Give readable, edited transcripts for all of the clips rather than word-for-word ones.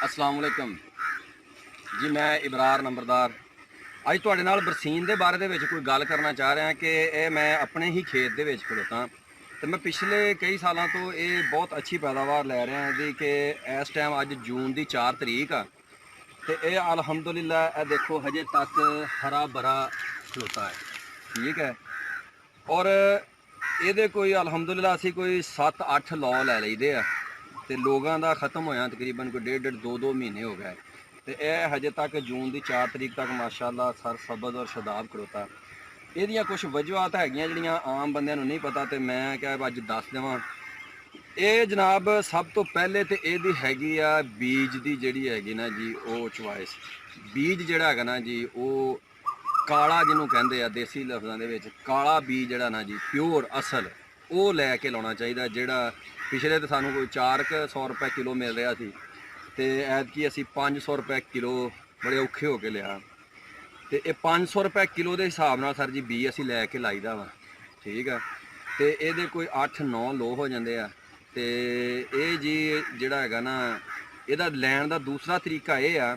अस्सलाम वालेकुम जी। मैं इबरार नंबरदार ਅੱਜ ਤੁਹਾਡੇ ਨਾਲ ਬਰਸੀਨ ਦੇ ਬਾਰੇ ਦੇ ਵਿੱਚ ਕੋਈ ਗੱਲ ਕਰਨਾ ਚਾਹ ਰਿਹਾ ਕਿ ਇਹ ਮੈਂ ਆਪਣੇ ਹੀ ਖੇਤ ਦੇ ਵਿੱਚ ਖਲੋਤਾ ਤੇ ਮੈਂ ਪਿਛਲੇ ਕਈ ਸਾਲਾਂ ਤੋਂ ਇਹ ਬਹੁਤ ਅੱਛੀ ਪੈਦਾਵਾਰ ਲੈ ਰਿਹਾ ਇਹਦੀ ਕਿ ਇਸ ਟਾਈਮ ਅੱਜ ਜੂਨ ਦੀ 4 ਤਰੀਕ ਆ ਤੇ ਇਹ ਅਲਹਮਦੁਲਿਲਾ ਇਹ ਦੇਖੋ ਹਜੇ ਤੱਕ ਹਰਾ ਭਰਾ ਖਲੋਤਾ ਹੈ। ਠੀਕ ਹੈ। ਔਰ ਇਹਦੇ ਕੋਈ ਅਲਹਮਦੁਲਿਲਾ ਅਸੀਂ ਕੋਈ 7-8 ਲੌ ਲੈ ਲਈਦੇ ਆ ਤੇ ਲੋਕਾਂ ਦਾ ਖਤਮ ਹੋਇਆ ਤਕਰੀਬਨ ਕੋਈ 1.5 2 ਮਹੀਨੇ ਹੋ ਗਏ ਤੇ ਇਹ ਹਜੇ ਤੱਕ ਜੂਨ ਦੀ 4 ਤਰੀਕ ਤੱਕ ਮਾਸ਼ਾਅੱਲਾ ਸਰ ਸਬਜ਼ ਔਰ ਸ਼ਦਾਬ ਖੜੋਤਾ। ਇਹਦੀਆਂ ਕੁਝ ਵਜੂਹਾਤ ਹੈਗੀਆਂ ਜਿਹੜੀਆਂ ਆਮ ਬੰਦਿਆਂ ਨੂੰ ਨਹੀਂ ਪਤਾ ਤੇ ਮੈਂ ਕਿਹਾ ਅੱਜ ਦੱਸ ਦੇਵਾਂ। ਇਹ ਜਨਾਬ ਸਭ ਤੋਂ ਪਹਿਲੇ ਤੇ ਇਹਦੀ ਹੈਗੀ ਆ ਬੀਜ ਦੀ ਜਿਹੜੀ ਹੈਗੀ ਨਾ ਜੀ ਉਹ ਚੁਆਇਸ। ਬੀਜ ਜਿਹੜਾ ਹੈਗਾ ਨਾ ਜੀ ਉਹ ਕਾਲਾ ਜਿਹਨੂੰ ਕਹਿੰਦੇ ਆ ਦੇਸੀ ਲਫ਼ਜ਼ਾਂ ਦੇ ਵਿੱਚ ਕਾਲਾ ਬੀਜ ਜਿਹੜਾ ਨਾ ਜੀ ਪਿਓਰ ਅਸਲ ਉਹ ਲੈ ਕੇ ਲਾਉਣਾ ਚਾਹੀਦਾ। ਜਿਹੜਾ ਪਿਛਲੇ ਤੇ ਸਾਨੂੰ ਕੋਈ 400 ਰੁਪਏ ਕਿਲੋ ਮਿਲ ਰਿਹਾ ਸੀ ਤੇ ਐਤਕੀ ਅਸੀਂ 500 ਰੁਪਏ ਕਿਲੋ ਬੜੇ ਔਖੇ ਹੋ ਕੇ ਲਿਆ ਤੇ ਇਹ 500 ਰੁਪਏ ਕਿਲੋ ਦੇ ਹਿਸਾਬ ਨਾਲ ਸਰ ਜੀ ਬੀ ਅਸੀਂ ਲੈ ਕੇ ਲਾਈਦਾ ਵਾ। ਠੀਕ ਆ। ਤੇ ਇਹਦੇ ਕੋਈ 8-9 ਲੋ ਹੋ ਜਾਂਦੇ ਆ ਤੇ ਇਹ ਜੀ ਜਿਹੜਾ ਹੈਗਾ ਨਾ ਇਹਦਾ ਲੈਣ ਦਾ ਦੂਸਰਾ ਤਰੀਕਾ ਇਹ ਆ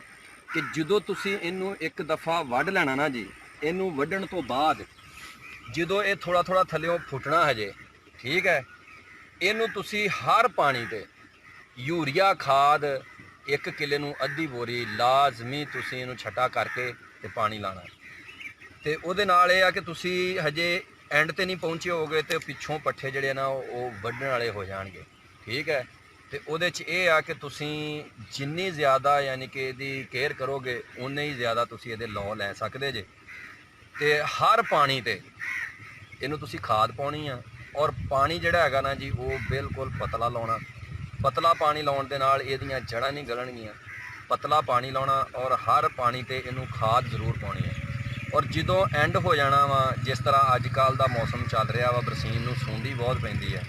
ਕਿ ਜਦੋਂ ਤੁਸੀਂ ਇਹਨੂੰ ਇੱਕ ਦਫਾ ਵੱਢ ਲੈਣਾ ਨਾ ਜੀ, ਇਹਨੂੰ ਵੱਢਣ ਤੋਂ ਬਾਅਦ ਜਦੋਂ ਇਹ ਥੋੜਾ ਥੱਲਿਓਂ ਫੁੱਟਣਾ ਹਜੇ, ਠੀਕ ਹੈ, ਇਹਨੂੰ ਤੁਸੀਂ ਹਰ ਪਾਣੀ ਤੇ ਯੂਰੀਆ ਖਾਦ 1 ਕਿੱਲੇ ਨੂੰ ਅੱਧੀ ਬੋਰੀ ਲਾਜ਼ਮੀ ਤੁਸੀਂ ਇਹਨੂੰ ਛਟਾ ਕਰਕੇ ਤੇ ਪਾਣੀ ਲਾਣਾ। ਤੇ ਉਹਦੇ ਨਾਲ ਇਹ ਆ ਕਿ ਤੁਸੀਂ ਹਜੇ ਐਂਡ ਤੇ ਨਹੀਂ ਪਹੁੰਚੇ ਹੋਗੇ ਤੇ ਪਿੱਛੋਂ ਪੱਠੇ ਜਿਹੜੇ ਨਾ ਉਹ ਵੱਢਣ ਵਾਲੇ ਹੋ ਜਾਣਗੇ। ਠੀਕ ਹੈ। ਤੇ ਉਹਦੇ 'ਚ ਇਹ ਆ ਕਿ ਤੁਸੀਂ ਜਿੰਨੀ ਜ਼ਿਆਦਾ ਯਾਨੀ ਕਿ ਇਹਦੀ ਕੇਅਰ ਕਰੋਗੇ ਉਨੇ ਹੀ ਜ਼ਿਆਦਾ ਤੁਸੀਂ ਇਹਦੇ ਲੌ ਲੈ ਸਕਦੇ ਜੇ। ਤੇ ਹਰ ਪਾਣੀ ਤੇ ਇਹਨੂੰ ਤੁਸੀਂ ਖਾਦ ਪਾਉਣੀ ਆ ਔਰ ਪਾਣੀ ਜਿਹੜਾ ਹੈਗਾ ਨਾ ਜੀ ਉਹ ਬਿਲਕੁਲ ਪਤਲਾ ਲਾਉਣਾ। ਪਤਲਾ ਪਾਣੀ ਲਾਉਣ ਦੇ ਨਾਲ ਇਹਦੀਆਂ ਜੜ੍ਹਾਂ ਨਹੀਂ ਗਲਣਗੀਆਂ। ਪਤਲਾ ਪਾਣੀ ਲਾਉਣਾ ਔਰ ਹਰ ਪਾਣੀ ਤੇ ਇਹਨੂੰ ਖਾਦ ਜ਼ਰੂਰ ਪਾਉਣੀ ਹੈ। ਔਰ ਜਦੋਂ ਐਂਡ ਹੋ ਜਾਣਾ ਵਾ, ਜਿਸ ਤਰ੍ਹਾਂ ਅੱਜ ਕੱਲ੍ਹ ਦਾ ਮੌਸਮ ਚੱਲ ਰਿਹਾ ਵਾ, ਬਰਸੀਨ ਨੂੰ ਸੁੰਡੀ ਬਹੁਤ ਪੈਂਦੀ ਹੈ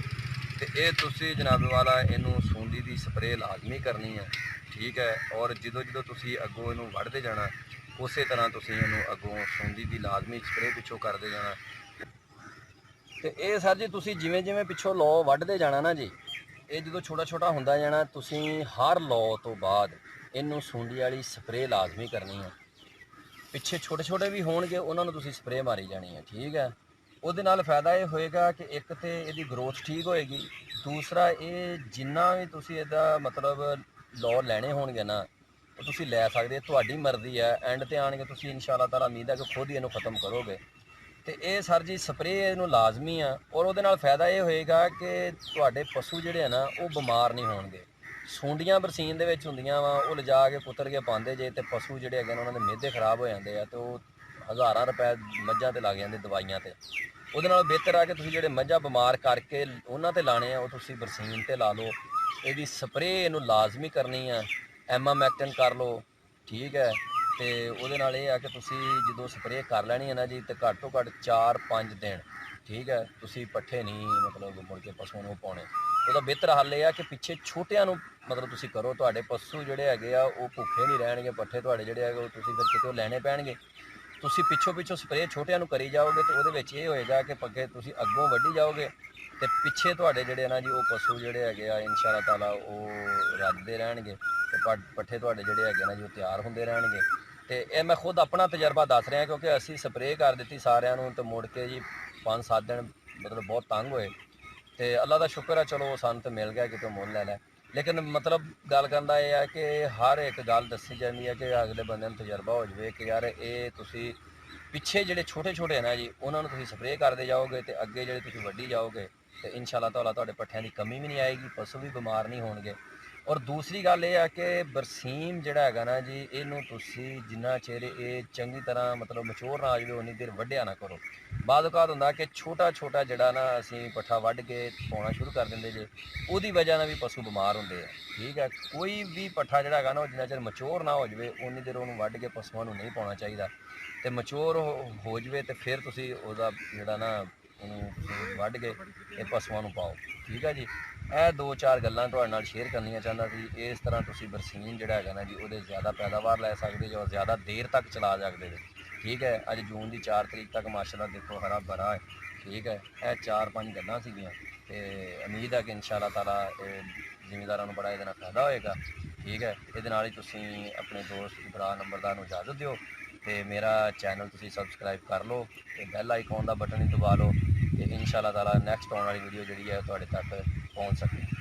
ਤੇ ਇਹ ਤੁਸੀਂ ਜਨਾਬ ਵਾਲਾ ਇਹਨੂੰ ਸੁੰਡੀ ਦੀ ਸਪਰੇਅ ਲਾਜ਼ਮੀ ਕਰਨੀ ਹੈ। ਠੀਕ ਹੈ। ਔਰ ਜਦੋਂ ਤੁਸੀਂ ਅੱਗੋਂ ਇਹਨੂੰ ਵੱਢਦੇ ਜਾਣਾ ਉਸੇ ਤਰ੍ਹਾਂ ਤੁਸੀਂ ਇਹਨੂੰ ਅੱਗੋਂ ਸੁੰਡੀ ਦੀ ਲਾਜ਼ਮੀ ਸਪਰੇਅ ਪਿੱਛੋਂ ਕਰਦੇ ਜਾਣਾ। ਤੇ ਇਹ ਸਰ ਜੀ ਤੁਸੀਂ ਜਿਵੇਂ ਪਿੱਛੋਂ ਲੌ ਵੱਢਦੇ ਜਾਣਾ ਨਾ ਜੀ, ਇਹ ਜਦੋਂ ਛੋਟਾ ਹੁੰਦਾ ਜਾਣਾ ਤੁਸੀਂ ਹਰ ਲੌ ਤੋਂ ਬਾਅਦ ਇਹਨੂੰ ਸੁੰਡੀ ਵਾਲੀ ਸਪਰੇਅ ਲਾਜ਼ਮੀ ਕਰਨੀ ਹੈ। ਪਿੱਛੇ ਛੋਟੇ ਵੀ ਹੋਣਗੇ ਉਹਨਾਂ ਨੂੰ ਤੁਸੀਂ ਸਪਰੇਅ ਮਾਰੀ ਜਾਣੀ ਹੈ। ਠੀਕ ਹੈ। ਉਹਦੇ ਨਾਲ ਫਾਇਦਾ ਇਹ ਹੋਏਗਾ ਕਿ ਇੱਕ ਤੇ ਇਹਦੀ ਗਰੋਥ ਠੀਕ ਹੋਏਗੀ, ਦੂਸਰਾ ਇਹ ਜਿੰਨਾ ਵੀ ਤੁਸੀਂ ਇਹਦਾ ਮਤਲਬ ਲੌ ਲੈਣੇ ਹੋਣਗੇ ਨਾ ਉਹ ਤੁਸੀਂ ਲੈ ਸਕਦੇ, ਤੁਹਾਡੀ ਮਰਜ਼ੀ ਹੈ। ਐਂਡ ਤੇ ਆਣ ਕੇ ਤੁਸੀਂ ਇਨਸ਼ਾਅੱਲਾ ਤਾਲਾ ਉਮੀਦ ਹੈ ਕਿ ਖੁਦ ਹੀ ਇਹਨੂੰ ਖ਼ਤਮ ਕਰੋਗੇ। ਤੇ ਇਹ ਸਰ ਜੀ ਸਪਰੇਅ ਇਹਨੂੰ ਲਾਜ਼ਮੀ ਆ ਔਰ ਉਹਦੇ ਨਾਲ ਫਾਇਦਾ ਇਹ ਹੋਏਗਾ ਕਿ ਤੁਹਾਡੇ ਪਸ਼ੂ ਜਿਹੜੇ ਆ ਨਾ ਉਹ ਬਿਮਾਰ ਨਹੀਂ ਹੋਣਗੇ। ਸੁੰਡੀਆਂ ਬਰਸੀਨ ਦੇ ਵਿੱਚ ਹੁੰਦੀਆਂ ਵਾ, ਉਹ ਲਿਜਾ ਕੇ ਕੁੱਤਰ ਕੇ ਪਾਉਂਦੇ ਜੇ ਤੇ ਪਸ਼ੂ ਜਿਹੜੇ ਹੈਗੇ ਨੇ ਉਹਨਾਂ ਦੇ ਮਿਹਦੇ ਖਰਾਬ ਹੋ ਜਾਂਦੇ ਆ ਤੇ ਉਹ ਹਜ਼ਾਰਾਂ ਰੁਪਏ ਮੱਝਾਂ ਤੇ ਲੱਗ ਜਾਂਦੇ ਦਵਾਈਆਂ ਤੇ। ਉਹਦੇ ਨਾਲ ਬਿਹਤਰ ਆ ਕਿ ਤੁਸੀਂ ਜਿਹੜੇ ਮੱਝਾਂ ਬਿਮਾਰ ਕਰਕੇ ਉਹਨਾਂ ਤੇ ਲਾਣੇ ਆ ਉਹ ਤੁਸੀਂ ਬਰਸੀਨ ਤੇ ਲਾ ਲਓ। ਇਹਦੀ ਸਪਰੇਅ ਇਹਨੂੰ ਲਾਜ਼ਮੀ ਕਰਨੀ ਆ, ਐਮਾਮੈਕਟਨ ਕਰ ਲਓ। ਠੀਕ ਹੈ। ਤੇ ਉਹਦੇ ਨਾਲ ਇਹ ਆ ਕਿ ਤੁਸੀਂ ਜਦੋਂ ਸਪਰੇਅ ਕਰ ਲੈਣੀ ਹੈ ਨਾ ਜੀ ਤੇ ਘੱਟ ਤੋਂ ਘੱਟ 4-5 ਦਿਨ, ਠੀਕ ਹੈ, ਤੁਸੀਂ ਪੱਠੇ ਨਹੀਂ ਮਤਲਬ ਮੁੜ ਕੇ ਪਸ਼ੂਆਂ ਨੂੰ ਪਾਉਣੇ। ਉਹਦਾ ਬਿਹਤਰ ਹੱਲ ਇਹ ਆ ਕਿ ਪਿੱਛੇ ਛੋਟਿਆਂ ਨੂੰ ਮਤਲਬ ਤੁਸੀਂ ਕਰੋ। ਤੁਹਾਡੇ ਪਸ਼ੂ ਜਿਹੜੇ ਹੈਗੇ ਆ ਉਹ ਭੁੱਖੇ ਨਹੀਂ ਰਹਿਣਗੇ। ਪੱਠੇ ਤੁਹਾਡੇ ਜਿਹੜੇ ਹੈਗੇ ਉਹ ਤੁਸੀਂ ਫਿਰ ਕਿਤੋਂ ਲੈਣੇ ਪੈਣਗੇ। ਤੁਸੀਂ ਪਿੱਛੋਂ ਸਪਰੇਅ ਛੋਟਿਆਂ ਨੂੰ ਕਰੀ ਜਾਓਗੇ ਤੇ ਉਹਦੇ ਵਿੱਚ ਇਹ ਹੋਏਗਾ ਕਿ ਪੱਕੇ ਤੁਸੀਂ ਅੱਗੋਂ ਵੱਢੀ ਜਾਓਗੇ ਤੇ ਪਿੱਛੇ ਤੁਹਾਡੇ ਜਿਹੜੇ ਨਾ ਜੀ ਉਹ ਪਸ਼ੂ ਜਿਹੜੇ ਹੈਗੇ ਆ ਇਨਸ਼ਾਅੱਲਾ ਤਾਲਾ ਉਹ ਰੱਜਦੇ ਰਹਿਣਗੇ ਤੇ ਪੱਠੇ ਤੁਹਾਡੇ ਜਿਹੜੇ ਹੈਗੇ ਨਾ ਜੀ ਉਹ ਤਿਆਰ ਹੁੰਦੇ ਰਹਿਣਗੇ। ਤੇ ਇਹ ਮੈਂ ਖੁਦ ਆਪਣਾ ਤਜਰਬਾ ਦੱਸ ਰਿਹਾ ਕਿਉਂਕਿ ਅਸੀਂ ਸਪਰੇਅ ਕਰ ਦਿੱਤੀ ਸਾਰਿਆਂ ਨੂੰ ਤੇ ਮੁੜ ਕੇ ਜੀ 5-7 ਦਿਨ ਮਤਲਬ ਬਹੁਤ ਤੰਗ ਹੋਏ ਤੇ ਅੱਲਾ ਦਾ ਸ਼ੁਕਰ ਹੈ ਚਲੋ ਸਾਨੂੰ ਤਾਂ ਮਿਲ ਗਿਆ ਕਿਤੋਂ ਮੁੱਲ ਲੈ ਲੈ। ਲੇਕਿਨ ਮਤਲਬ ਗੱਲ ਕਰਨ ਦਾ ਇਹ ਹੈ ਕਿ ਹਰ ਇੱਕ ਗੱਲ ਦੱਸੀ ਜਾਂਦੀ ਹੈ ਕਿ ਅਗਲੇ ਬੰਦੇ ਨੂੰ ਤਜਰਬਾ ਹੋ ਜਾਵੇ ਕਿ ਯਾਰ ਇਹ ਤੁਸੀਂ ਪਿੱਛੇ ਜਿਹੜੇ ਛੋਟੇ ਹੈ ਨਾ ਜੀ ਉਹਨਾਂ ਨੂੰ ਤੁਸੀਂ ਸਪਰੇਅ ਕਰਦੇ ਜਾਓਗੇ ਤੇ ਅੱਗੇ ਜਿਹੜੇ ਤੁਸੀਂ ਵੱਢੀ ਜਾਓਗੇ ਤੇ ਇਨਸ਼ਾਅੱਲਾ ਤਾਲਾ ਤੁਹਾਡੇ ਪੱਠਿਆਂ ਦੀ ਕਮੀ ਵੀ ਨਹੀਂ ਆਏਗੀ, ਪਸ਼ੂ ਵੀ ਬਿਮਾਰ ਨਹੀਂ ਹੋਣਗੇ। ਔਰ ਦੂਸਰੀ ਗੱਲ ਇਹ ਆ ਕਿ ਬਰਸੀਮ ਜਿਹੜਾ ਹੈਗਾ ਨਾ ਜੀ ਇਹਨੂੰ ਤੁਸੀਂ ਜਿੰਨਾ ਚਿਰ ਇਹ ਚੰਗੀ ਤਰ੍ਹਾਂ ਮਤਲਬ ਮਚੋਰ ਨਾ ਆ ਜਾਵੇ ਉਨੀ ਦੇਰ ਵੱਢਿਆ ਨਾ ਕਰੋ। ਬਾਅਦ ਔਕਾਤ ਹੁੰਦਾ ਕਿ ਛੋਟਾ ਜਿਹੜਾ ਨਾ ਅਸੀਂ ਪੱਠਾ ਵੱਢ ਕੇ ਪਾਉਣਾ ਸ਼ੁਰੂ ਕਰ ਦਿੰਦੇ ਜੇ, ਉਹਦੀ ਵਜ੍ਹਾ ਨਾਲ ਵੀ ਪਸ਼ੂ ਬਿਮਾਰ ਹੁੰਦੇ ਆ। ਠੀਕ ਹੈ। ਕੋਈ ਵੀ ਪੱਠਾ ਜਿਹੜਾ ਹੈਗਾ ਨਾ ਉਹ ਜਿੰਨਾ ਚਿਰ ਮਚੋਰ ਨਾ ਹੋ ਜਾਵੇ ਉਨੀ ਦੇਰ ਉਹਨੂੰ ਵੱਢ ਕੇ ਪਸ਼ੂਆਂ ਨੂੰ ਨਹੀਂ ਪਾਉਣਾ ਚਾਹੀਦਾ ਤੇ ਮਚੋਰ ਹੋ ਜਾਵੇ ਤੇ ਫਿਰ ਤੁਸੀਂ ਉਹਦਾ ਜਿਹੜਾ ਨਾ ਉਹਨੂੰ ਵੱਢ ਕੇ ਇਹ ਪਸ਼ੂਆਂ ਨੂੰ ਪਾਓ। ਠੀਕ ਹੈ ਜੀ। ਇਹ 2-4 ਗੱਲਾਂ ਤੁਹਾਡੇ ਨਾਲ ਸ਼ੇਅਰ ਕਰਨੀਆਂ ਚਾਹੁੰਦਾ ਸੀ। ਇਸ ਤਰ੍ਹਾਂ ਤੁਸੀਂ ਬਰਸੀਨ ਜਿਹੜਾ ਹੈਗਾ ਨਾ ਜੀ ਉਹਦੇ ਜ਼ਿਆਦਾ ਪੈਦਾਵਾਰ ਲੈ ਸਕਦੇ ਜੋ, ਜ਼ਿਆਦਾ ਦੇਰ ਤੱਕ ਚਲਾ ਸਕਦੇ ਜੇ। ਠੀਕ ਹੈ। ਅੱਜ ਜੂਨ ਦੀ 4 ਤਰੀਕ ਤੱਕ ਮਾਸ਼ਾਅੱਲਾ ਦੇਖੋ ਹਰਾ ਭਰਾ ਹੈ। ਠੀਕ ਹੈ। ਇਹ 4-5 ਗੱਲਾਂ ਸੀਗੀਆਂ ਤੇ ਉਮੀਦ ਹੈ ਕਿ ਇਨਸ਼ਾਅੱਲਾ ਤਾਲਾ ਜ਼ਿਮੀਂਦਾਰਾਂ ਨੂੰ ਬੜਾ ਇਹਦੇ ਨਾਲ ਫਾਇਦਾ ਹੋਏਗਾ। ਠੀਕ ਹੈ। ਇਹਦੇ ਨਾਲ ਹੀ ਤੁਸੀਂ ਆਪਣੇ ਦੋਸਤ ਇਬਰਾਰ ਨੰਬਰਦਾਰ ਨੂੰ ਇਜਾਜ਼ਤ ਦਿਓ ਤੇ ਮੇਰਾ ਚੈਨਲ ਤੁਸੀਂ ਸਬਸਕ੍ਰਾਈਬ ਕਰ ਲਓ ਤੇ ਬੈਲ ਆਈਕਨ ਦਾ ਬਟਨ ਹੀ ਦਬਾ ਲਓ ਤੇ ਇਨਸ਼ਾ ਅੱਲਾਹ ਤਾਲਾ ਨੈਕਸਟ ਆਉਣ ਵਾਲੀ ਵੀਡੀਓ ਜਿਹੜੀ ਹੈ ਤੁਹਾਡੇ ਤੱਕ ਪਹੁੰਚ ਸਕੇ।